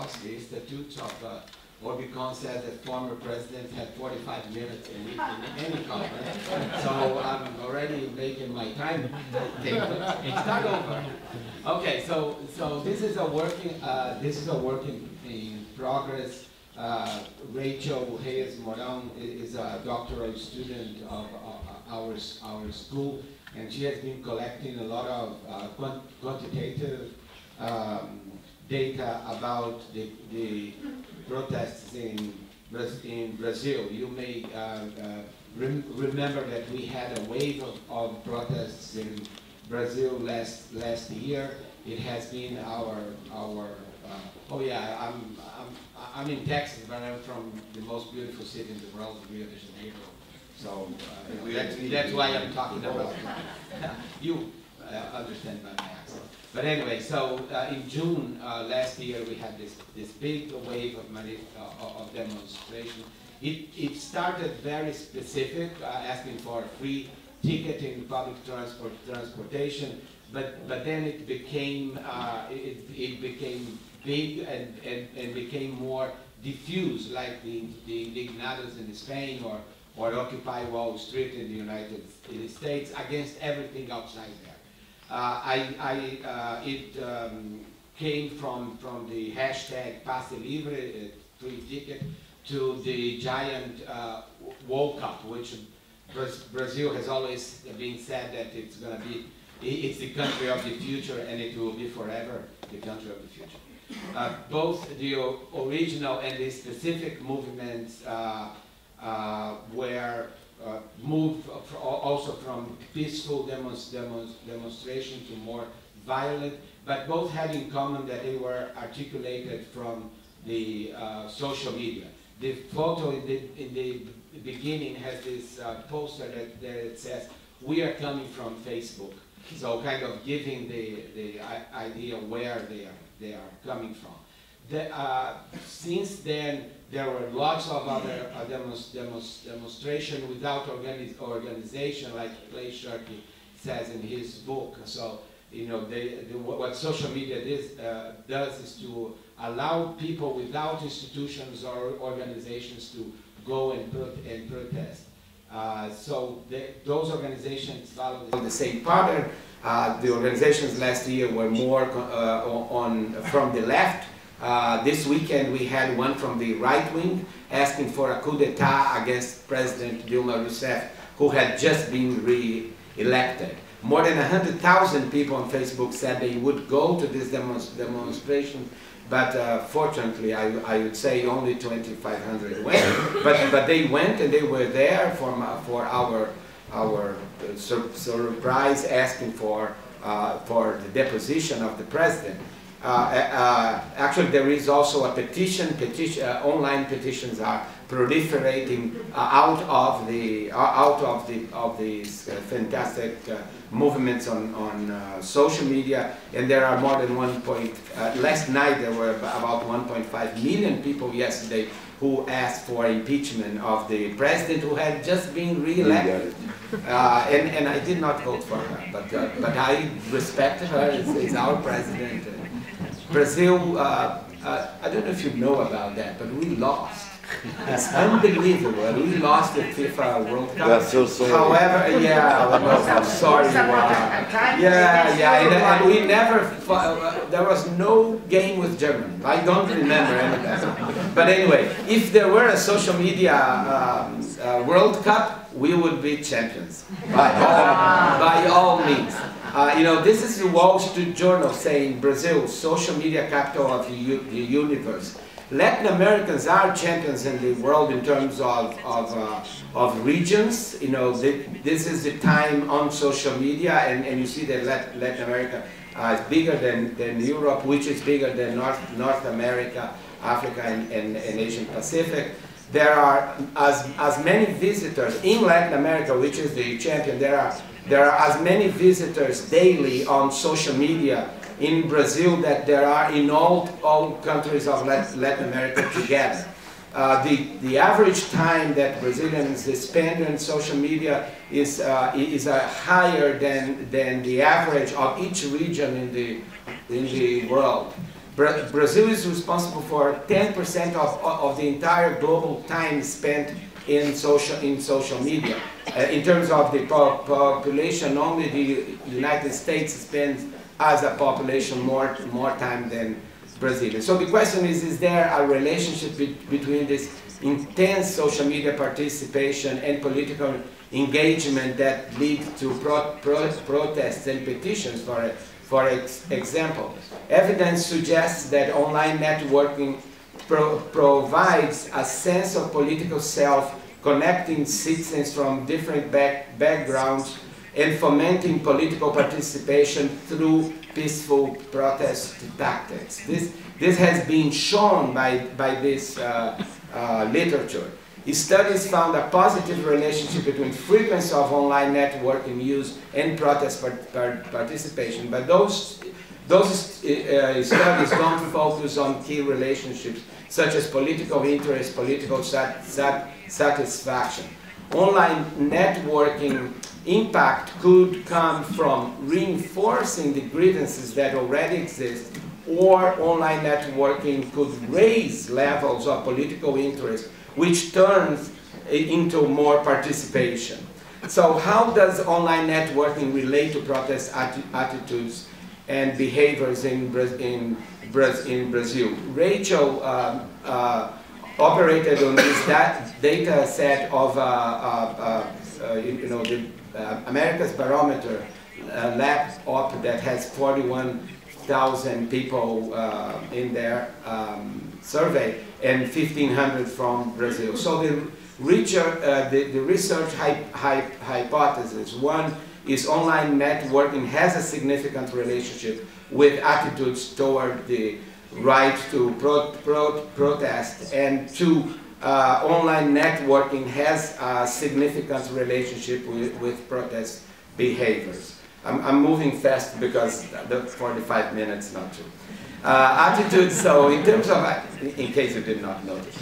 laws, the statutes of Orbicon says that former presidents had 45 minutes in any conference. So I'm already making my time table. Start over. Okay, so this is a working in progress. Rachel Hayes Moran is a doctoral student of our school, and she has been collecting a lot of quantitative data about the protests in Brazil. You may remember that we had a wave of protests in Brazil last year. It has been our oh yeah, I'm in Texas, but I'm from the most beautiful city in the world, Rio de Janeiro. So that's why I'm talking about it. You understand my accent. But anyway, so in June last year we had this big wave of demonstration. It started very specific, asking for free ticketing, public transportation, but then it became big and became more diffuse, like the Indignados in Spain or Occupy Wall Street in the United States, against everything outside there. It came from the hashtag Passe Livre, free ticket, to the giant woke up, which Brazil has always been said that it's going to be, it's the country of the future, and it will be forever the country of the future. Both the original and the specific movements were moved also from peaceful demonstration to more violent, but both had in common that they were articulated from the social media. The photo in the beginning has this poster that it says, "We are coming from Facebook." So kind of giving the idea where they are coming from. Since then, there were lots of other demonstration without organization, like Clay Shirky says in his book. So, you know, what social media does is to allow people without institutions or organizations to go and protest. So those organizations follow the same pattern. The organizations last year were more from the left. This weekend we had one from the right wing asking for a coup d'etat against President Dilma Rousseff, who had just been re-elected. More than 100,000 people on Facebook said they would go to this demonstration, but fortunately I would say only 2,500 went. but they went, and they were there for our surprise, asking for the deposition of the president. Actually, there is also a petition. Online petitions are proliferating out of these fantastic movements on social media, and there are more than last night there were about 1.5 million people yesterday who asked for impeachment of the president who had just been re-elected. And I did not vote for her, but I respect her as our president. Brazil, I don't know if you know about that, but we lost. It's unbelievable. We lost the FIFA World Cup. That's so sorry. However, yeah, I'm sorry. And we never, there was no game with Germany. I don't remember any of that. But anyway, if there were a social media World Cup, we would be champions, by all means. You know, this is the Wall Street Journal saying Brazil, social media capital of the universe. Latin Americans are champions in the world in terms of regions. You know, this is the time on social media, and you see that Latin America is bigger than Europe, which is bigger than North America, Africa, and Asian Pacific. There are as many visitors in Latin America, which is the champion. There are as many visitors daily on social media in Brazil that there are in all countries of Latin America together. The average time that Brazilians spend on social media is higher than the average of each region in the world. Brazil is responsible for 10% of the entire global time spent in social media. In terms of the population, only the United States spends as a population more time than Brazil. So the question is there a relationship between this intense social media participation and political engagement that leads to protests and petitions, for example? Evidence suggests that online networking provides a sense of political self, connecting citizens from different backgrounds and fomenting political participation through peaceful protest tactics. This has been shown by this literature. Studies found a positive relationship between frequency of online networking use and protest participation, but those studies don't focus on key relationships such as political interest, political satisfaction. Online networking impact could come from reinforcing the grievances that already exist, or online networking could raise levels of political interest, which turns into more participation. So how does online networking relate to protest attitudes and behaviors in Brazil? Rachel operated on this data set of the America's Barometer laptop that has 41,000 people in their survey and 1,500 from Brazil. So the research hypothesis, one is online networking has a significant relationship with attitudes toward the right to protest, and two, online networking has a significant relationship with protest behaviors. I'm moving fast because the 45 minutes, not true. Attitudes, so in terms of, in case you did not notice,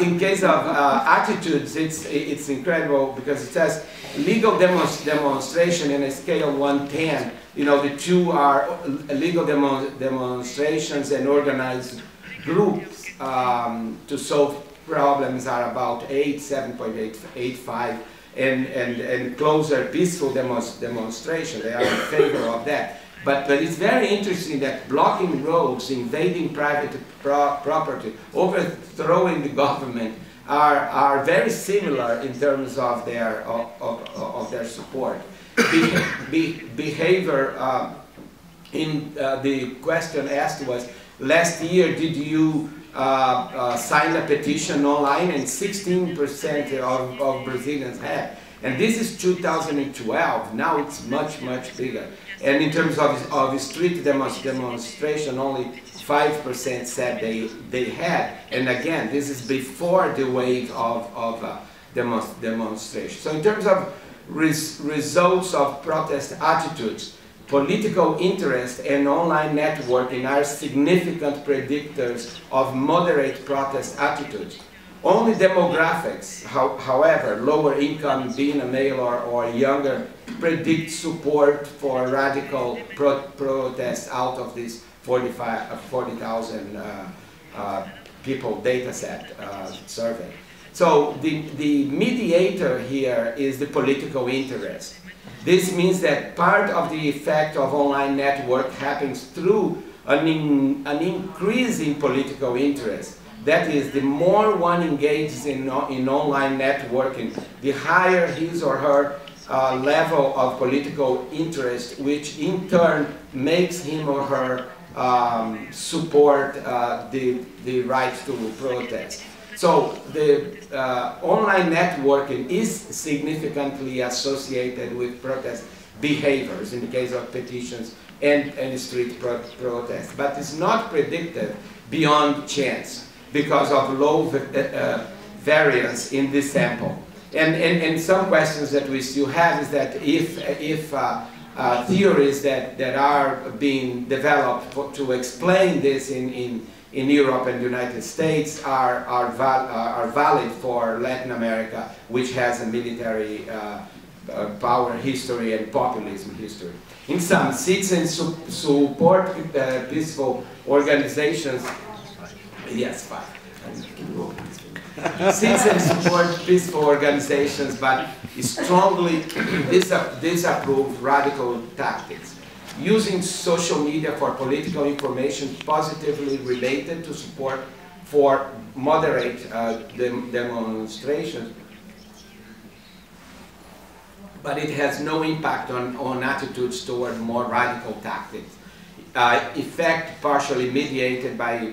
in case of attitudes, it's incredible because it says legal demonstration in a scale of 1-10. The two are legal demonstrations and organized groups to solve problems are about 8, 7.85, and closer peaceful demonstration. They are in favor of that. But it's very interesting that blocking roads, invading private property, overthrowing the government are very similar in terms of their support. Behavior in the question asked was, last year did you sign a petition online? And 16% of Brazilians had. And this is 2012. Now it's much bigger. And in terms of street demonstration, only 5% said they had. And again, this is before the wave of demonstration. So in terms of results of protest attitudes, political interest and online networking are significant predictors of moderate protest attitudes. Only demographics, however, lower income, being a male or younger, predict support for radical protests out of this 40,000 people data set survey. So the mediator here is the political interest. This means that part of the effect of online network happens through an increase in political interest. That is, the more one engages in online networking, the higher his or her level of political interest, which in turn makes him or her support the right to protest. So the online networking is significantly associated with protest behaviors in the case of petitions and street protests, but it's not predicted beyond chance because of low variance in this sample. And some questions that we still have is that if theories that are being developed to explain this in Europe and the United States are valid for Latin America, which has a military power history and populism history. In sum, citizens support peaceful organizations. Yes, fine. Citizens support peaceful organizations, but strongly disapprove radical tactics. Using social media for political information positively related to support for moderate demonstrations, but it has no impact on attitudes toward more radical tactics. Effect partially mediated by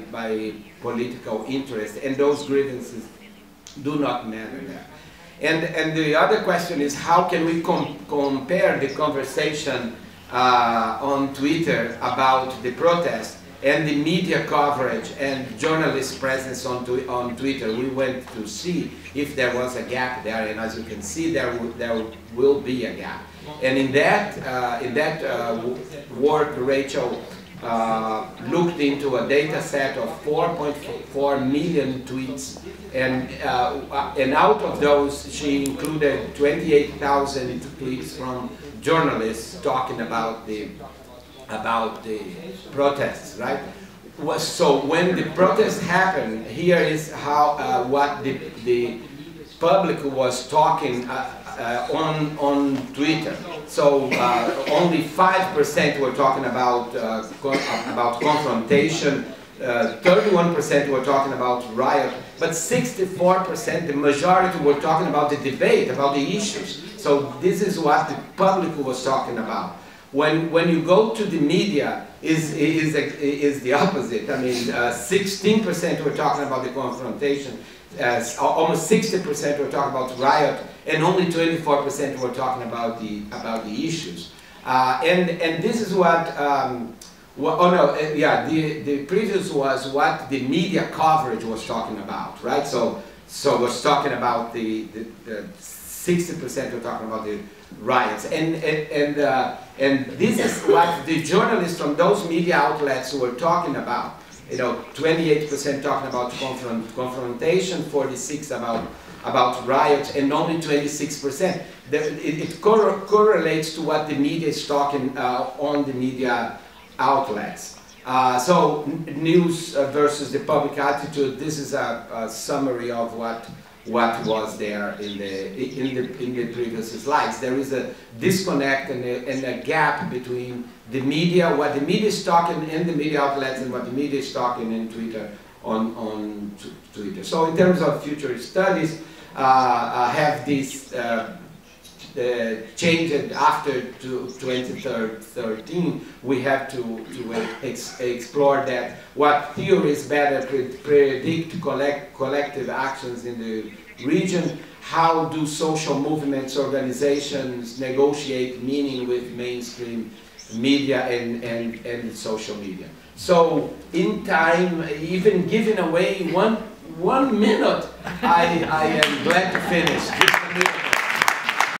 political interest, and those grievances do not matter there. And the other question is, how can we compare the conversation on Twitter about the protest and the media coverage and journalist presence on Twitter? We went to see if there was a gap there, and as you can see, there will be a gap. And in that work, Rachel looked into a data set of 4.4 million tweets, and out of those, she included 28,000 tweets from journalists talking about the protests, right? So when the protests happened, here is how what the public was talking on Twitter. So only 5% were talking about confrontation, 31% were talking about riot, but 64%, the majority, were talking about the debate, about the issues. So this is what the public was talking about. When you go to the media, is the opposite. I mean, 16% were talking about the confrontation, almost 60% were talking about riot, and only 24% were talking about the issues. And this is what. The previous was what the media coverage was talking about, right? So was talking about the 60% were talking about the riots, and this is what the journalists from those media outlets were talking about. You know, 28% talking about confrontation, 46% about riots, and only 26%. It correlates to what the media is talking on the media outlets. So news versus the public attitude. This is a summary of what was there in the previous slides. There is a disconnect and a gap between the media, what the media is talking in the media outlets, and what the media is talking in Twitter on Twitter. So in terms of future studies, have this changed after 2013. We have to explore that. What theories better predict collective actions in the region? How do social movements, organizations negotiate meaning with mainstream media and social media? So in time, even giving away one minute, I am glad to finish. Just a minute.